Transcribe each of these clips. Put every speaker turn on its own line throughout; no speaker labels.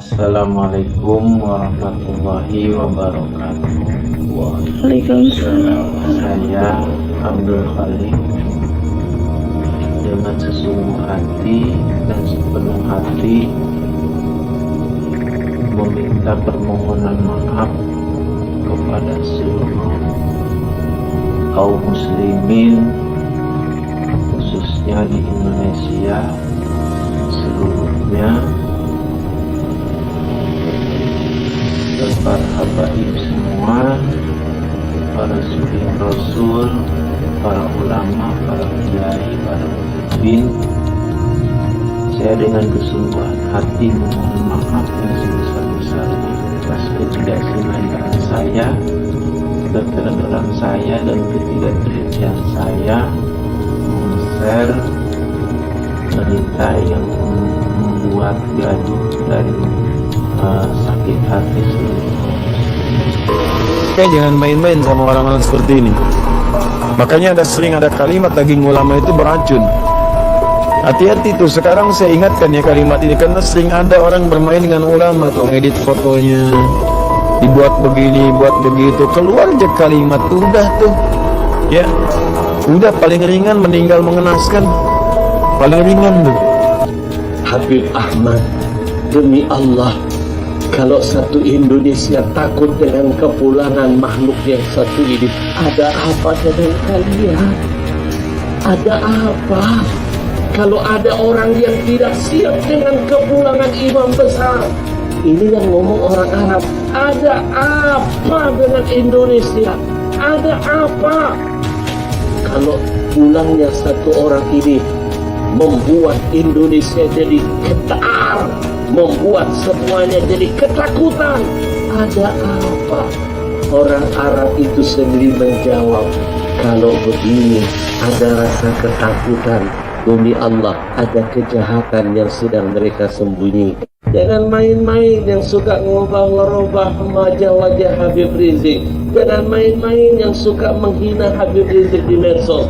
Assalamualaikum warahmatullahi wabarakatuh.
Waalaikumsalam.
Saya Abdul Khalik dengan sesungguh hati dan sepenuh hati meminta permohonan maaf kepada seluruh kaum muslimin, khususnya di Indonesia seluruhnya, dan para habaib semua, para suri rasul, para ulama, para kiai, para pemimpin. Saya dengan kesungguhan hati memohon maaf yang sebesar-besarnya atas ketidaksengajaan saya, keterlambatan saya, dan ketidaktelitian saya men-share berita yang membuat gaduh dan sakit hati seluruh.
Kayak jangan main-main sama orang-orang seperti ini. Makanya sering ada kalimat daging ulama itu beracun. Hati-hati tuh, sekarang saya ingatkan ya kalimat ini, karena sering ada orang bermain dengan ulama tuh, ngedit fotonya, dibuat begini, buat begitu, keluar aja kalimat tuh, udah tuh, ya, udah paling ringan meninggal mengenaskan, paling ringan tuh.
Habib Ahmad, demi Allah, kalau satu Indonesia takut dengan kepulangan makhluk yang satu ini, ada apa dengan kalian? Ada apa? Kalau ada orang yang tidak siap dengan kepulangan imam besar, ini yang ngomong orang Arab, ada apa dengan Indonesia? Ada apa? Kalau pulangnya satu orang ini membuat Indonesia jadi getar, membuat semuanya jadi ketakutan. Ada apa? Orang Arab itu sendiri menjawab, kalau begini ada rasa ketakutan, demi Allah ada kejahatan yang sedang mereka sembunyikan. Jangan main-main yang suka ngubah-ngerubah wajah Habib Rizik. Jangan main-main yang suka menghina Habib Rizik di medsos.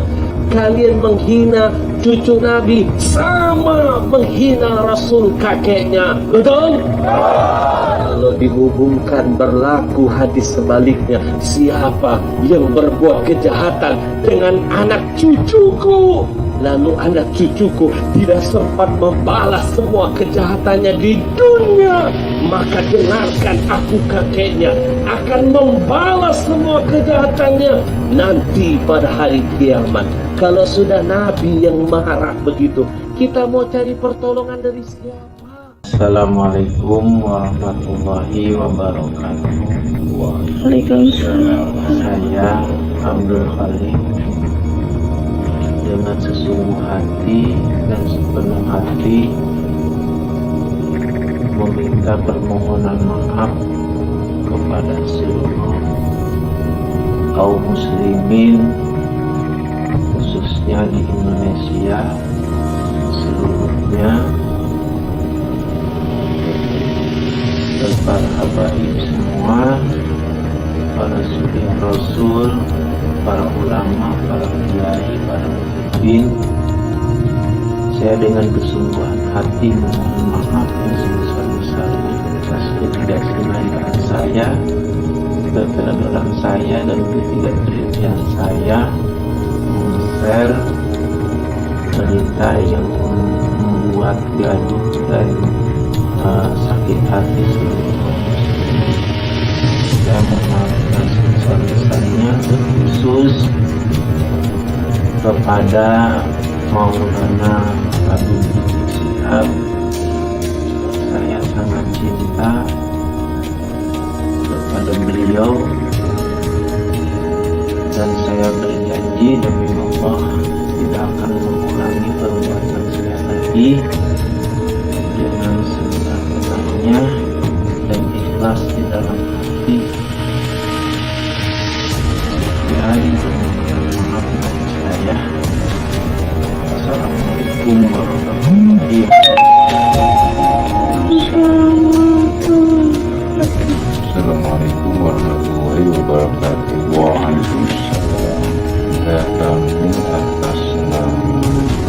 Kalian menghina cucu Nabi sama menghina Rasul kakeknya, betul? Kalau dihubungkan berlaku hadis sebaliknya, siapa yang berbuat kejahatan dengan anak cucuku, lalu anak cucuku tidak sempat membalas semua kejahatannya di dunia, maka dengarkan aku kakeknya akan membalas semua kejahatannya nanti pada hari kiamat. Kalau sudah Nabi yang marah begitu, kita mau cari pertolongan dari siapa?
Assalamualaikum warahmatullahi wabarakatuh.
Waalaikumsalam.
Saya Abdul Khalik dengan sesungguh hati dan sepenuh hati meminta permohonan maaf kepada seluruh kaum muslimin, khususnya di Indonesia seluruhnya, dan para habaib semua, para suri rasul, para ulama, para kiai, para pemimpin. Saya dengan kesungguhan hati memohon maaf yang sebesar-besarnya atas ketidaksengajaan saya, keterlambatan saya, dan ketidaktelitian saya men-share berita yang membuat gaduh dan sakit hati seluruh. Saya memaafkan sebesar-besarnya, terkhusus kepada Maulana Habib Rizik Syihab. Saya sangat cinta kepada beliau, dan saya berjanji demi Allah tidak akan mengulangi perbuatan saya lagi, dengan sebenar-benarnya dan ikhlas di dalam hati. Jadi maaf dari saya. Assalamualaikum warahmatullahi wabarakatuh.
Assalamualaikum warahmatullahi wabarakatuh. Waalaikumsalam. Saya kami atas nama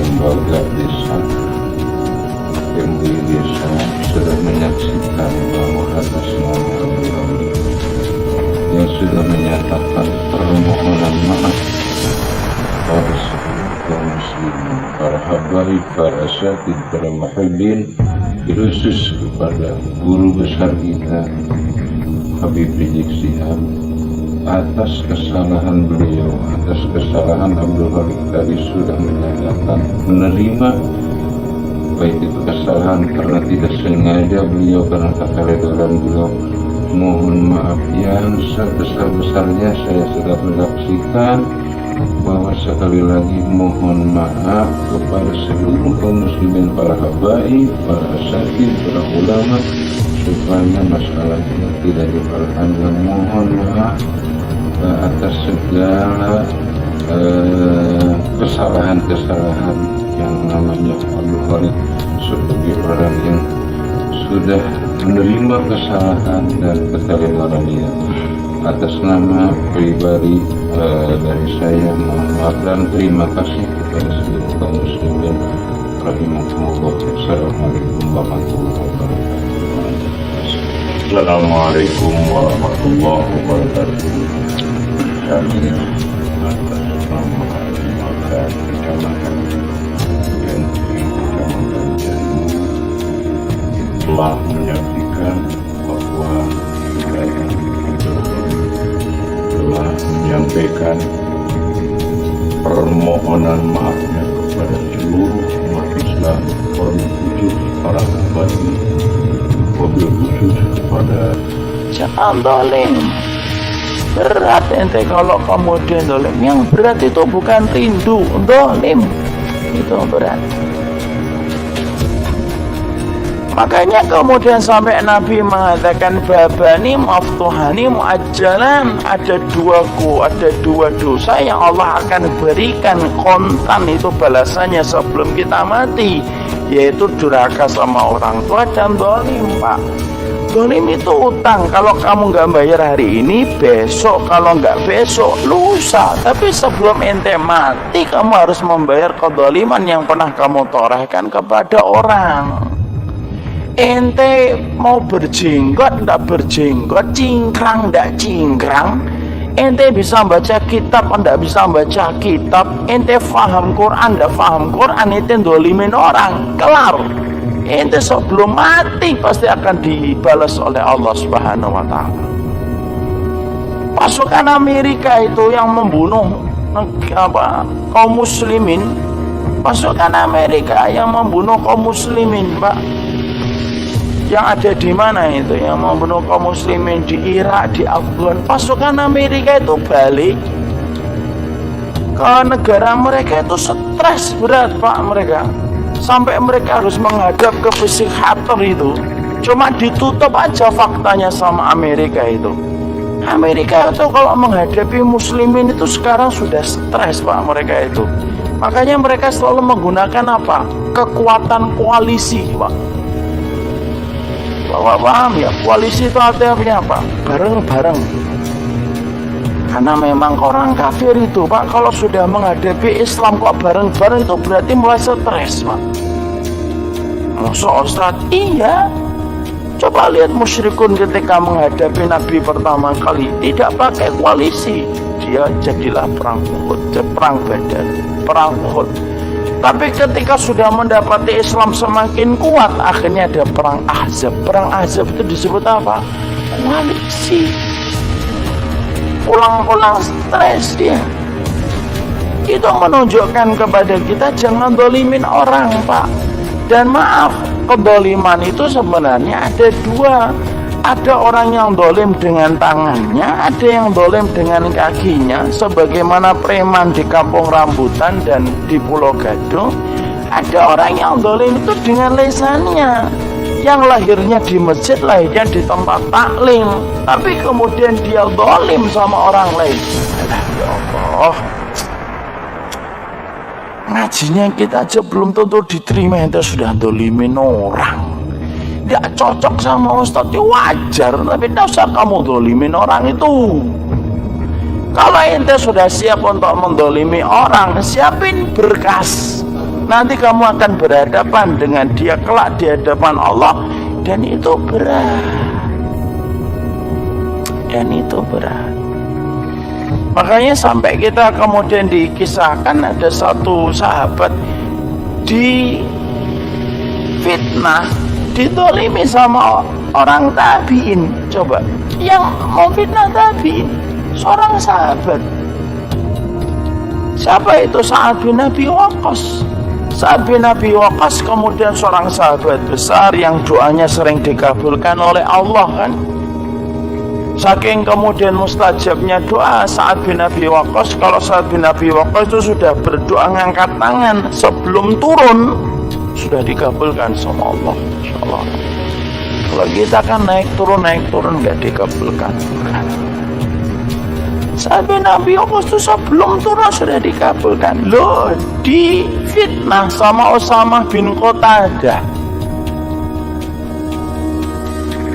lembaga desa yang di desa sudah menyaksikan menyatakan permohonan maaf pada seluruh kaum muslimin, para habaib, para asatid, para muhibbin, khusus kepada guru besar kita Habib Rizik Sihab atas kesalahan beliau, atas kesalahan Abdul Halik tadi sudah menyatakan menerima, baik itu kesalahan karena tidak sengaja beliau, karena keteledoran beliau. Mohon maaf yang sebesar-besarnya saya sudah menyaksikan bahwa sekali lagi mohon maaf kepada seluruh kaum muslimin, para habaib, para asatid, para ulama, supaya masalah ini tidak diperpanjang. Mohon maaf atas segala kesalahan-kesalahan yang namanya Abdul Khalid sebagai orang yang sudah menerima kesalahan dan kesalahannya. Atas nama pribadi dari saya, mohon maaf dan terima kasih kepada seluruh kaum muslimin rahimahumullah. Assalamualaikum warahmatullahi wabarakatuh.
Assalamualaikum warahmatullahi wabarakatuh. Kami atas nama maka kecamatan yang di kecamatan Janu telah menyaksikan bahwa wilayah itu telah menyampaikan permohonan maafnya kepada seluruh umat Islam, terkhusus para sahabat, wabil khusus kepada
Jangan dolim. Berat ente kalau kemudian dolim. Yang berat itu bukan rindu, dolim itu berat. Makanya kemudian sampai Nabi mengatakan babani maftuhani muajjalan, ada dua dosa yang Allah akan berikan kontan itu balasannya sebelum kita mati, yaitu durhaka sama orang tua dan dolim. Pak, dolim itu utang. Kalau kamu nggak bayar hari ini, besok, kalau nggak besok, lusa. Tapi sebelum ente mati, kamu harus membayar kedoliman yang pernah kamu torehkan kepada orang. Ente mau berjenggot ndak berjenggot, cingkrang ndak cingkrang, ente bisa baca kitab ndak bisa baca kitab, ente faham Quran ndak faham Quran, ente dolimin orang, kelar. Ente sebelum mati pasti akan dibalas oleh Allah Subhanahu wa Ta'ala. Pasukan Amerika itu yang membunuh kaum muslimin, pasukan Amerika yang membunuh kaum muslimin, Pak. Yang ada di mana itu, yang membunuh kaum muslimin di Irak, di Afghan. Pasukan Amerika itu balik ke negara mereka, itu stres berat, Pak, mereka. Sampai mereka harus menghadap ke psikiater itu. Cuma ditutup aja faktanya sama Amerika itu. Amerika itu kalau menghadapi muslimin itu sekarang sudah stres, Pak, mereka itu. Makanya mereka selalu menggunakan apa? Kekuatan koalisi, Pak. Bapak paham ya, koalisi itu artinya apa? Bareng-bareng. Karena memang orang kafir itu, Pak, kalau sudah menghadapi Islam kok bareng-bareng, itu berarti mulai stres, Pak. Musuh Ustaz, iya. Coba lihat musyrikun ketika menghadapi Nabi pertama kali, tidak pakai koalisi. Dia jadilah perang Uhud, perang Badar, perang Uhud. Tapi ketika sudah mendapati Islam semakin kuat, akhirnya ada perang Ahzab. Perang Ahzab itu disebut apa? Koalisi. Pulang-pulang stres dia. Itu menunjukkan kepada kita jangan dolimin orang, Pak. Dan maaf, kedoliman itu sebenarnya ada dua. Ada orang yang dolim dengan tangannya, ada yang dolim dengan kakinya, sebagaimana preman di Kampung Rambutan dan di Pulau Gadung. Ada orang yang dolim itu dengan lesannya, yang lahirnya di masjid, lahirnya di tempat taklim, tapi kemudian dia dolim sama orang lain. Ya Allah, ngajinya kita aja belum tentu diterima, ente sudah dolimin orang. Tidak cocok sama Ustadz, itu wajar, tapi tidak usah kamu dolimin orang itu. Kalau ente sudah siap untuk mendolimi orang, siapin berkas. Nanti kamu akan berhadapan dengan dia kelak di hadapan Allah, dan itu berat. Dan itu berat. Makanya sampai kita kemudian dikisahkan ada satu sahabat di fitnah, ditolimi sama orang tabiin. Coba, yang mau fitnah tabiin seorang sahabat. Siapa itu? Sa'ad bin Abi Waqqas. Sa'ad bin Abi Waqqas kemudian seorang sahabat besar yang doanya sering dikabulkan oleh Allah kan. Saking kemudian mustajabnya doa Sa'ad bin Abi Waqqas, kalau Sa'ad bin Abi Waqqas itu sudah berdoa ngangkat tangan sebelum turun sudah dikabulkan sama Allah, insyaallah. Kalau kita kan naik turun nggak dikabulkan. Sa'ad bin Abi Waqqas itu sebelum turun sudah dikabulkan. Loh, di fitnah sama Usamah bin Qatadah.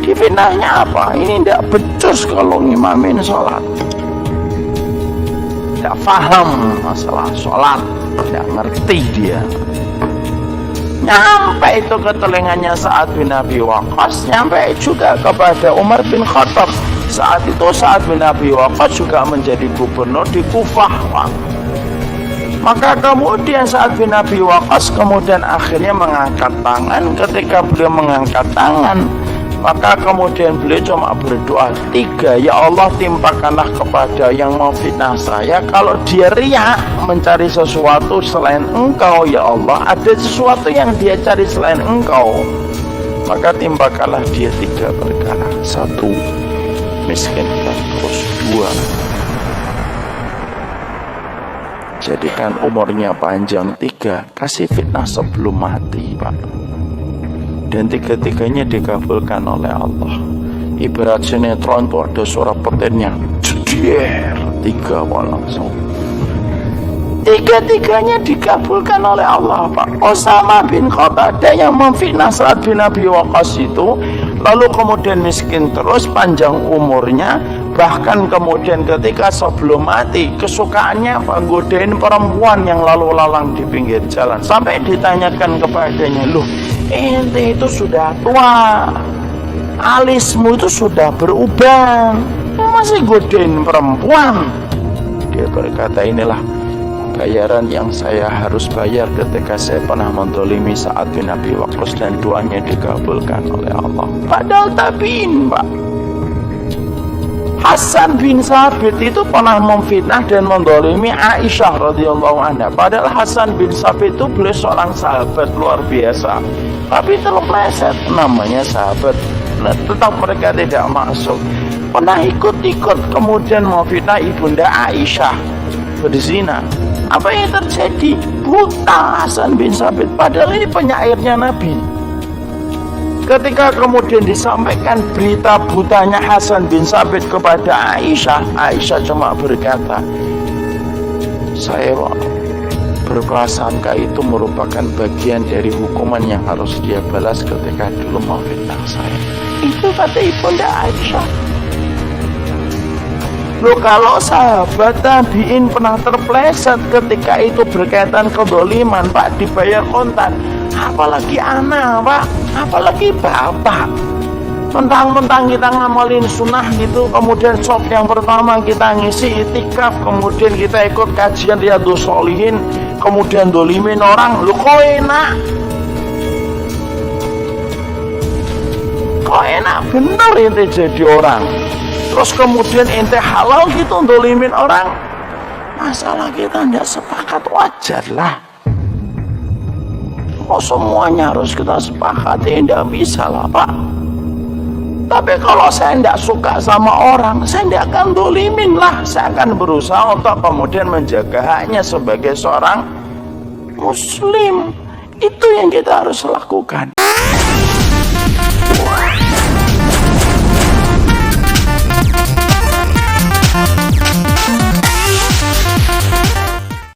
Di fitnahnya apa? Ini tidak becus kalau ngimamin sholat, tidak paham masalah sholat, tidak ngerti dia. Nyampe itu ke telinganya Sa'ad bin Abi Waqqas, nyampe juga kepada Umar bin Khattab. Saat itu Sa'ad bin Abi Waqqas juga menjadi gubernur di Kufah. Maka kemudian Sa'ad bin Abi Waqqas kemudian akhirnya mengangkat tangan. Ketika beliau mengangkat tangan, maka kemudian beliau cuma berdoa 3, ya Allah timpakanlah kepada yang mau fitnah saya, kalau dia riya mencari sesuatu selain engkau ya Allah, ada sesuatu yang dia cari selain engkau, maka timpakanlah dia 3 perkara. 1, miskinkan. Terus 2, jadikan umurnya panjang. 3, kasih fitnah sebelum mati, Pak. Dan 3-tiganya dikabulkan oleh Allah. Ibarat sinetron tuh ada suara petirnya, jeder, 3 langsung. 3-tiganya dikabulkan oleh Allah, Pak. Usamah bin Qatadah yang memfitnah Sa'ad bin Abi Waqqas itu, lalu kemudian miskin terus, panjang umurnya, bahkan kemudian ketika sebelum mati kesukaannya apa? Godain perempuan yang lalu lalang di pinggir jalan, sampai ditanyakan kepadanya, loh ente itu sudah tua, alismu itu sudah berubah, masih godain perempuan? Dia berkata, inilah bayaran yang saya harus bayar ketika saya pernah mendolimi Sa'ad bin Abi Waqqas dan doanya dikabulkan oleh Allah. Padahal tabiin, Pak. Hasan bin Sabit itu pernah memfitnah dan mendolimi Aisyah radhiyallahu anha. Padahal Hasan bin Sabit itu beliau seorang sahabat luar biasa, tapi terpleset namanya sahabat. Nah, tetap mereka tidak masuk. Pernah ikut-ikut kemudian memfitnah ibunda Aisyah berzina. Apa yang terjadi? Buta Hasan bin Sabit, padahal ini penyairnya Nabi. Ketika kemudian disampaikan berita butanya Hasan bin Sabit kepada Aisyah, Aisyah cuma berkata, saya berprasangka itu merupakan bagian dari hukuman yang harus dia balas ketika dulu memfitnah saya. Itu kata ibunda Aisyah. Loh, kalau sahabat tabiin pernah terpleset ketika itu berkaitan kedoliman, Pak, dibayar kontan, apalagi anak, Pak, apalagi bapak. Mentang-mentang kita ngamalin sunnah gitu, kemudian shock yang pertama kita ngisi itikaf, kemudian kita ikut kajian Riyadhus Shalihin, kemudian dolimin orang. Loh, kok enak? Kok enak bener ente jadi orang? Terus kemudian ente halal gitu dolimin orang. Masalah kita tidak sepakat, wajar lah. Kok semuanya harus kita sepakati? Tidak bisa lah, Pak. Tapi kalau saya tidak suka sama orang, saya tidak akan dolimin lah. Saya akan berusaha untuk kemudian menjaga haknya sebagai seorang muslim. Itu yang kita harus lakukan.